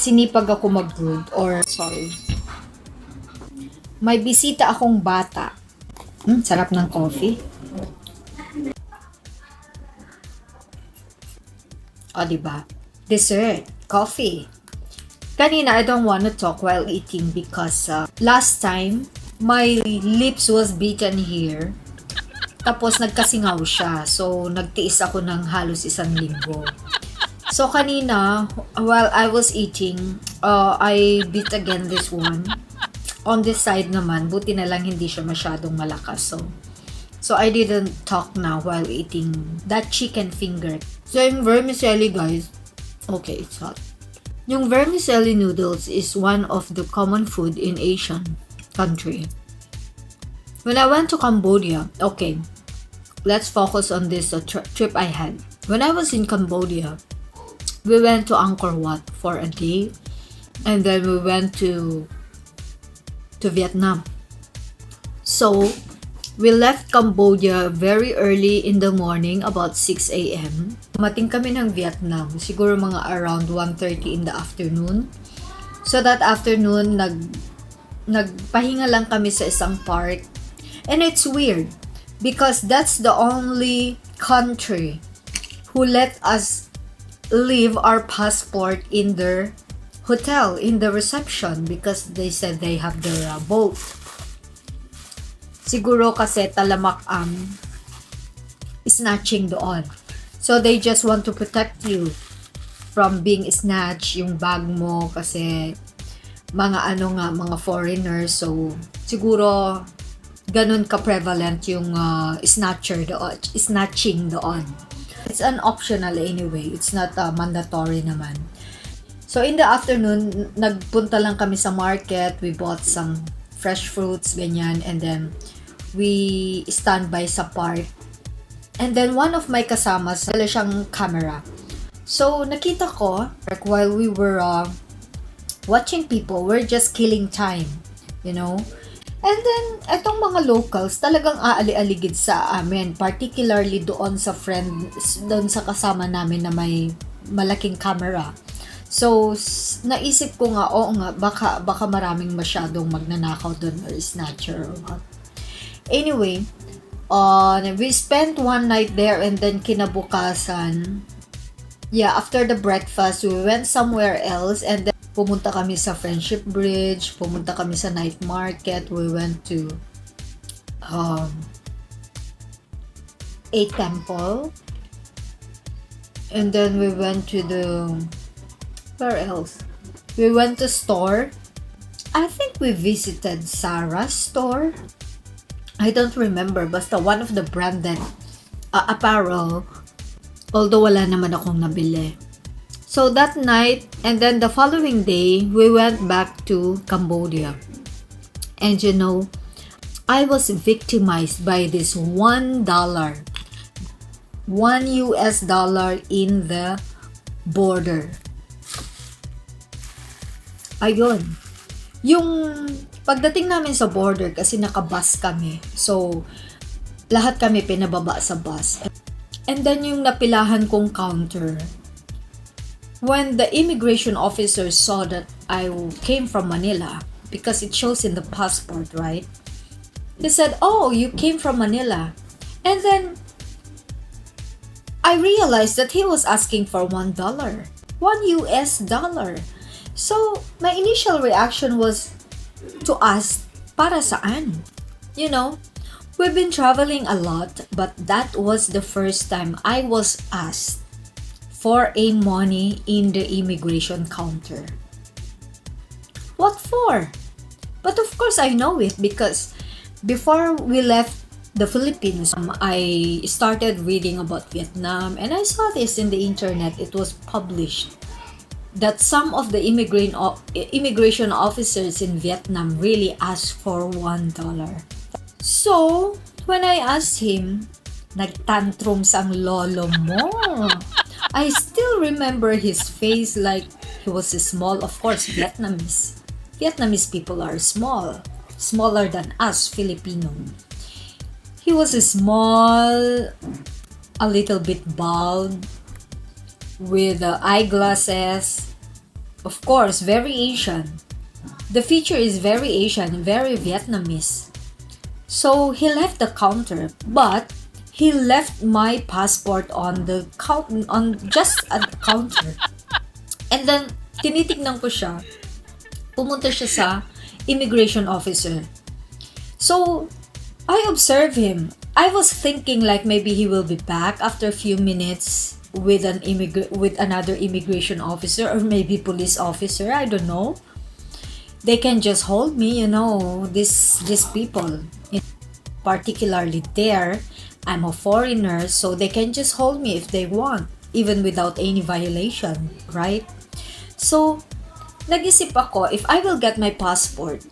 sinipag ako mag-brood or sorry. May bisita akong bata. Sarap ng coffee. O, diba? Dessert. Coffee. Kanina, I don't want to talk while eating because last time, my lips was bitten here. Tapos, nagkasingaw siya. So, nagtiis ako ng halos 1 linggo. So, kanina, while I was eating, I bit again this one. On this side naman, buti na lang hindi siya masyadong malakas. So I didn't talk now while eating that chicken finger. So yung vermicelli, guys, okay, it's hot. Yung vermicelli noodles is one of the common food in Asian country. When I went to Cambodia, okay, let's focus on this trip I had. When I was in Cambodia, we went to Angkor Wat for a day, and then we went to Vietnam. So, we left Cambodia very early in the morning, about 6 a.m. Dumating kami ng Vietnam, siguro mga around 1:30 in the afternoon. So, that afternoon, nagpahinga lang kami sa isang park. And it's weird, because that's the only country who let us leave our passport in their hotel, in the reception, because they said they have their boat. Siguro kasi talamak ang snatching doon. So they just want to protect you from being snatched, yung bag mo, kasi mga mga foreigners. So siguro ganun ka-prevalent yung snatching doon. It's an optional anyway. It's not mandatory naman. So in the afternoon, nagpunta lang kami sa market. We bought some fresh fruits, ganyan. And then, we stand by sa park. And then, one of my kasamas, wala siyang camera. So, nakita ko, like, while we were watching people, we're just killing time, you know? And then, etong mga locals, talagang aali-aligid sa amin. Particularly doon sa doon sa kasama namin na may malaking camera. So, naisip ko nga, oo nga, baka maraming masyadong magnanakaw doon or snatcher or what. Anyway, we spent one night there, and then kinabukasan, after the breakfast, we went somewhere else, and then pumunta kami sa Friendship Bridge, pumunta kami sa night market, we went to a temple, and then we went to where else? We went to store. I think we visited Sarah's store. I don't remember. Basta one of the branded apparel. Although wala naman akong nabili. So that night, and then the following day, we went back to Cambodia. And you know, I was victimized by this $1. $1 in the border. Ayun. Yung pagdating namin sa border, kasi nakabus kami. So, lahat kami pinababa sa bus. And then yung napilahan kong counter, when the immigration officer saw that I came from Manila, because it shows in the passport, right? He said, "Oh, you came from Manila." And then, I realized that he was asking for $1. $1. So, my initial reaction was to ask, para saan? You know, we've been traveling a lot, but that was the first time I was asked for a money in the immigration counter. What for? But of course, I know it because before we left the Philippines, I started reading about Vietnam, and I saw this in the internet. It was published that some of the immigration officers in Vietnam really asked for $1. So, when I asked him, nagtantrums ang lolo mo. I still remember his face, like he was small. Of course, Vietnamese people are small. Smaller than us, Filipino. He was small, a little bit bald, with eyeglasses, Of course, very Asian. The feature is very Asian, very Vietnamese. So he left the counter, but he left my passport on the on just at the counter. And then tinitignan ko siya. Pumunta siya sa immigration officer. So I observed him. I was thinking like maybe he will be back after a few minutes with with another immigration officer or maybe police officer. I don't know. They can just hold me, these people. Particularly there, I'm a foreigner, so they can just hold me if they want, even without any violation, right? So, nag-isip ako, if I will get my passport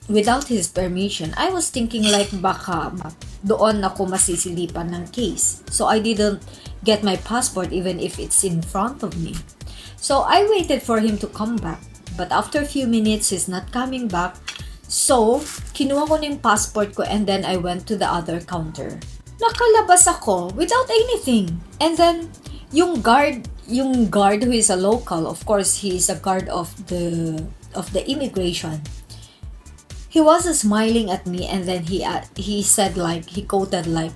without his permission, I was thinking like baka doon ako masisilipan ng case. So, I didn't get my passport even if it's in front of me. So, I waited for him to come back. But after a few minutes, he's not coming back. So, kinuha ko na yung passport ko and then I went to the other counter. Nakalabas ako without anything. And then, yung guard who is a local, of course, he is a guard of the immigration. He was smiling at me and then he said like, he quoted like,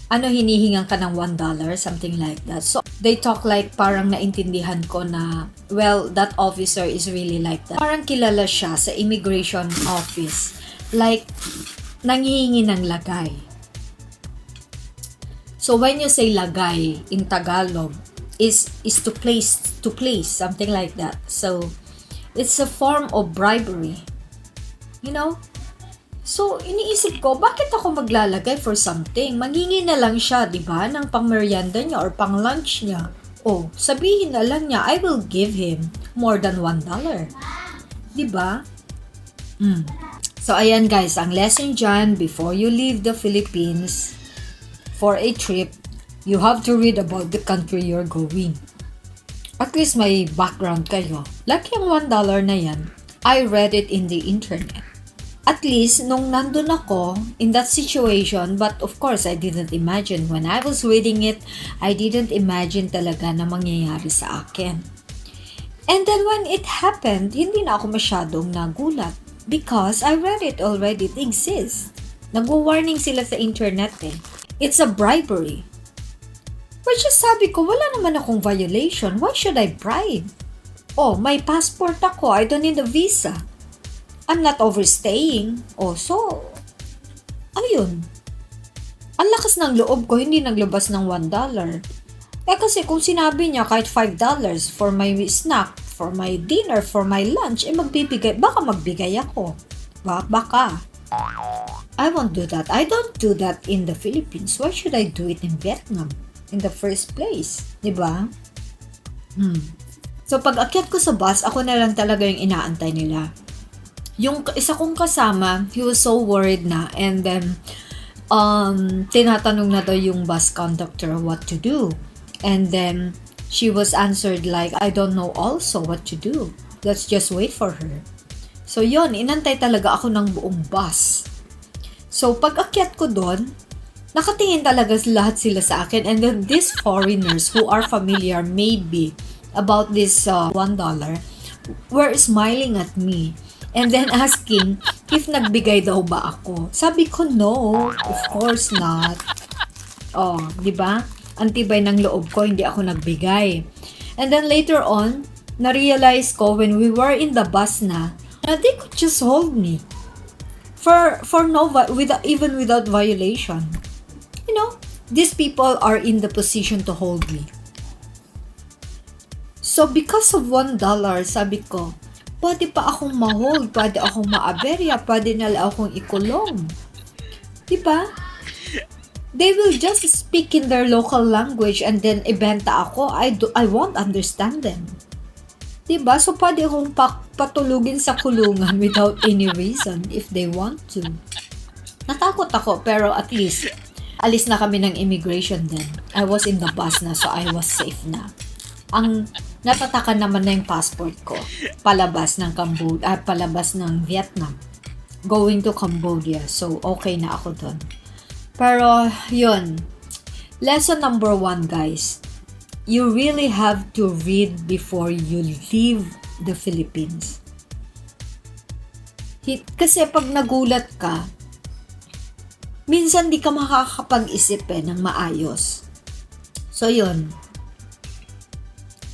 hinihingan ka ng $1, something like that. So, they talk like parang naintindihan ko na, well, that officer is really like that. Parang kilala siya sa immigration office. Like, nanghihingi ng lagay. So, when you say lagay in Tagalog, is to place, something like that. So, it's a form of bribery. So, iniisip ko, bakit ako maglalagay for something? Manghingi na lang siya, di ba, ng pang-merienda niya or pang-lunch niya. O, sabihin na lang niya, I will give him more than $1. Di ba? So, ayan guys, ang lesson dyan, before you leave the Philippines for a trip, you have to read about the country you're going. At least may background kayo. Like yung $1 na yan, I read it in the internet. At least, nung nandun ako in that situation, but of course, I didn't imagine. When I was reading it, I didn't imagine talaga na mangyayari sa akin. And then when it happened, hindi na ako masyadong nagulat. Because I read it already, it exists. Nag-warning sila sa internet eh. It's a bribery. Which is sabi ko, wala naman akong violation. Why should I bribe? Oh, may passport ako. I don't need a visa. I'm not overstaying. Oh, so, ayun. Ang lakas ng loob ko, hindi naglabas ng $1. Kasi kung sinabi niya kahit $5 for my snack, for my dinner, for my lunch, baka magbigay ako. Baka. I won't do that. I don't do that in the Philippines. Why should I do it in Vietnam in the first place? Diba? So, pag akyat ko sa bus, ako na lang talaga yung inaantay nila. Yung isa kong kasama, he was so worried na, and then tinatanong na daw yung bus conductor what to do, and then she was answered like, I don't know also what to do, let's just wait for her. So yon, inantay talaga ako ng buong bus. So pag akyat ko doon, nakatingin talaga lahat sila sa akin, and then these foreigners who are familiar maybe about this $1 were smiling at me. And then asking if nagbigay daw ba ako. Sabi ko, no, of course not. Oh, di ba? Antibay ng loob ko, hindi ako nagbigay. And then later on, na-realize ko when we were in the bus na they could just hold me. Even without violation. These people are in the position to hold me. So because of $1, sabi ko, pwede pa akong ma-hold, pwede akong ma-aberya, pwede nila akong ikulong. Diba? They will just speak in their local language and then ibenta ako. I won't understand them. Diba? So, pwede akong patulugin sa kulungan without any reason if they want to. Natakot ako, pero at least, alis na kami ng immigration then. I was in the bus na, so I was safe na. Ang natatakan naman na yung passport ko palabas ng Vietnam, going to Cambodia, so okay na ako doon. Pero yun, lesson number 1 guys, you really have to read before you leave the Philippines. Kasi pag nagulat ka, minsan di ka makakapag-isip ng maayos. So yun,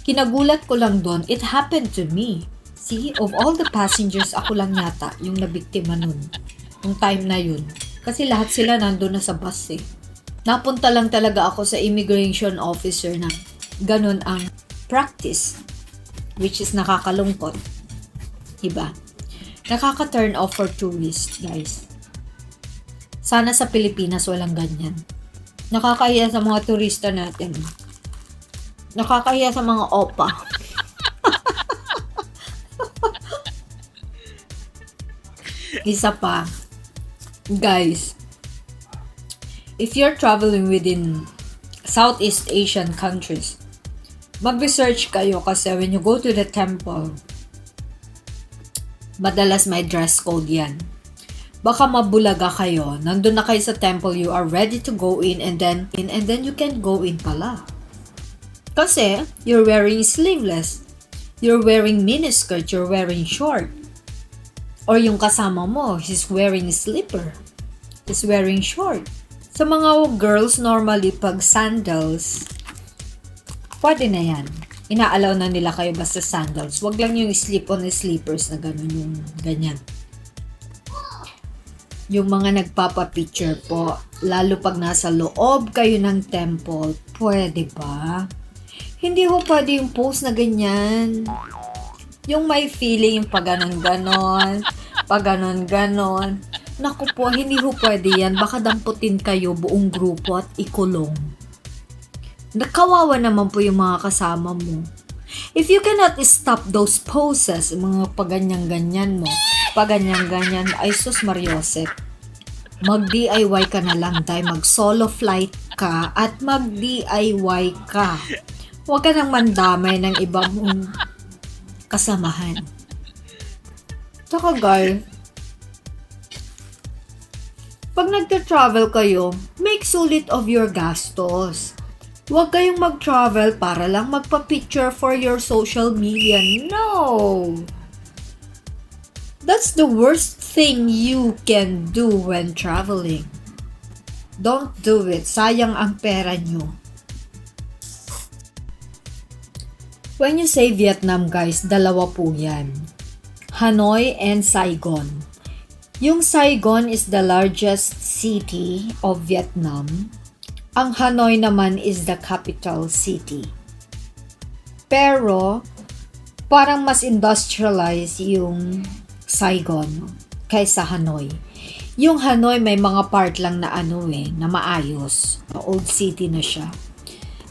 kinagulat ko lang doon, it happened to me. See, of all the passengers, ako lang yata yung nabiktima nun. Yung time na yun. Kasi lahat sila nandun na sa bus eh. Napunta lang talaga ako sa immigration officer na ganun ang practice. Which is nakakalungkot. Diba? Nakaka-turn off for tourists, guys. Sana sa Pilipinas walang ganyan. Nakakahiya sa mga turista natin. Nakakahiya sa mga opa. Isa pa, guys, if you're traveling within Southeast Asian countries, mag-research kayo kasi when you go to the temple, madalas may dress code yan. Baka mabulaga kayo, nandun na kayo sa temple, you are ready to go in and then you can't go in pala. Kasi you're wearing sleeveless, you're wearing miniskirt, you're wearing short. Or yung kasama mo, he's wearing slipper. He's wearing short. Sa mga girls, normally, pag sandals, pwede na yan. Inaalaw na nila kayo basta sandals. Wag lang yung slip-on slippers na gano'n, yung ganyan. Yung mga nagpapapicture po, lalo pag nasa loob kayo ng temple, pwede ba? Hindi ho pwede yung pose na ganyan. Yung may feeling, yung pag ganon-ganon, pag ganon-ganon. Naku po, hindi ho pwede yan. Baka damputin kayo buong grupo at ikulong. Nakawawa naman po yung mga kasama mo. If you cannot stop those poses, mga paganyan-ganyan mo, paganyan-ganyan, ay sus Mariosep, mag-DIY ka na lang tayo, mag-solo flight ka at mag-DIY ka. Huwag ka nang mandamay ng ibang kasamahan. Tsaka guys, pag nagta-travel kayo, make sulit of your gastos. Huwag kayong mag-travel para lang magpa-picture for your social media. No! That's the worst thing you can do when traveling. Don't do it. Sayang ang pera nyo. When you say Vietnam, guys, dalawa po yan. Hanoi and Saigon. Yung Saigon is the largest city of Vietnam. Ang Hanoi naman is the capital city. Pero, parang mas industrialized yung Saigon kaysa Hanoi. Yung Hanoi may mga part lang na na maayos. Old city na siya.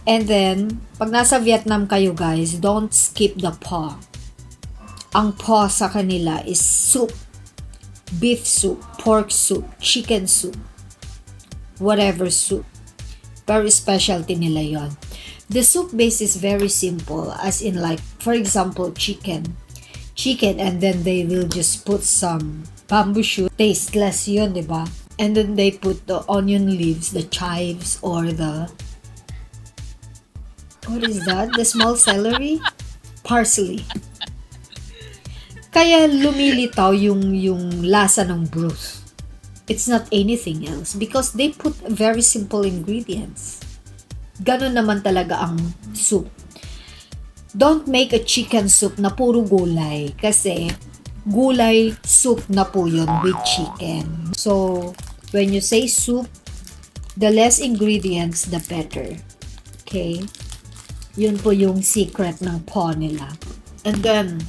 And then, pag nasa Vietnam kayo guys, don't skip the pho. Ang pho sa kanila is soup. Beef soup, pork soup, chicken soup, whatever soup. Very specialty nila yon. The soup base is very simple, as in like, for example, chicken and then they will just put some bamboo shoot, tasteless yun, diba? And then they put the onion leaves, the chives, or the, what is that? The small celery? Parsley. Kaya lumilitaw yung lasa ng broth. It's not anything else because they put very simple ingredients. Ganon naman talaga ang soup. Don't make a chicken soup na puro gulay kasi gulay soup na po yun with chicken. So, when you say soup, the less ingredients, the better. Okay? Yun po yung secret ng pho nila. And then,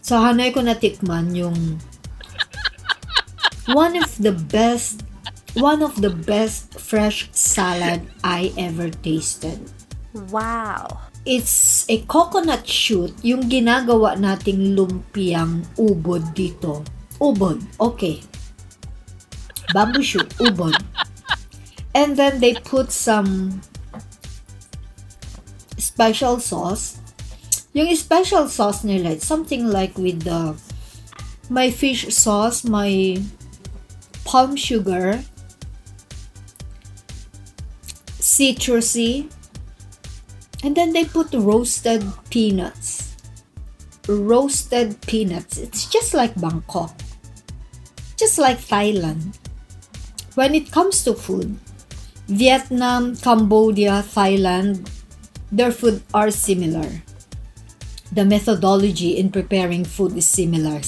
sa Hanoi ko natikman yung one of the best fresh salad I ever tasted. Wow! It's a coconut shoot, yung ginagawa nating lumpiang ubod dito. Ubod, okay. Bamboo shoot, ubod. And then they put some special sauce. Yung special sauce nila, it's something like with the my fish sauce, my palm sugar, citrusy, And then they put roasted peanuts. Roasted peanuts. It's just like Bangkok. Just like Thailand. When it comes to food, Vietnam, Cambodia, Thailand, their food are similar. The methodology in preparing food is similar.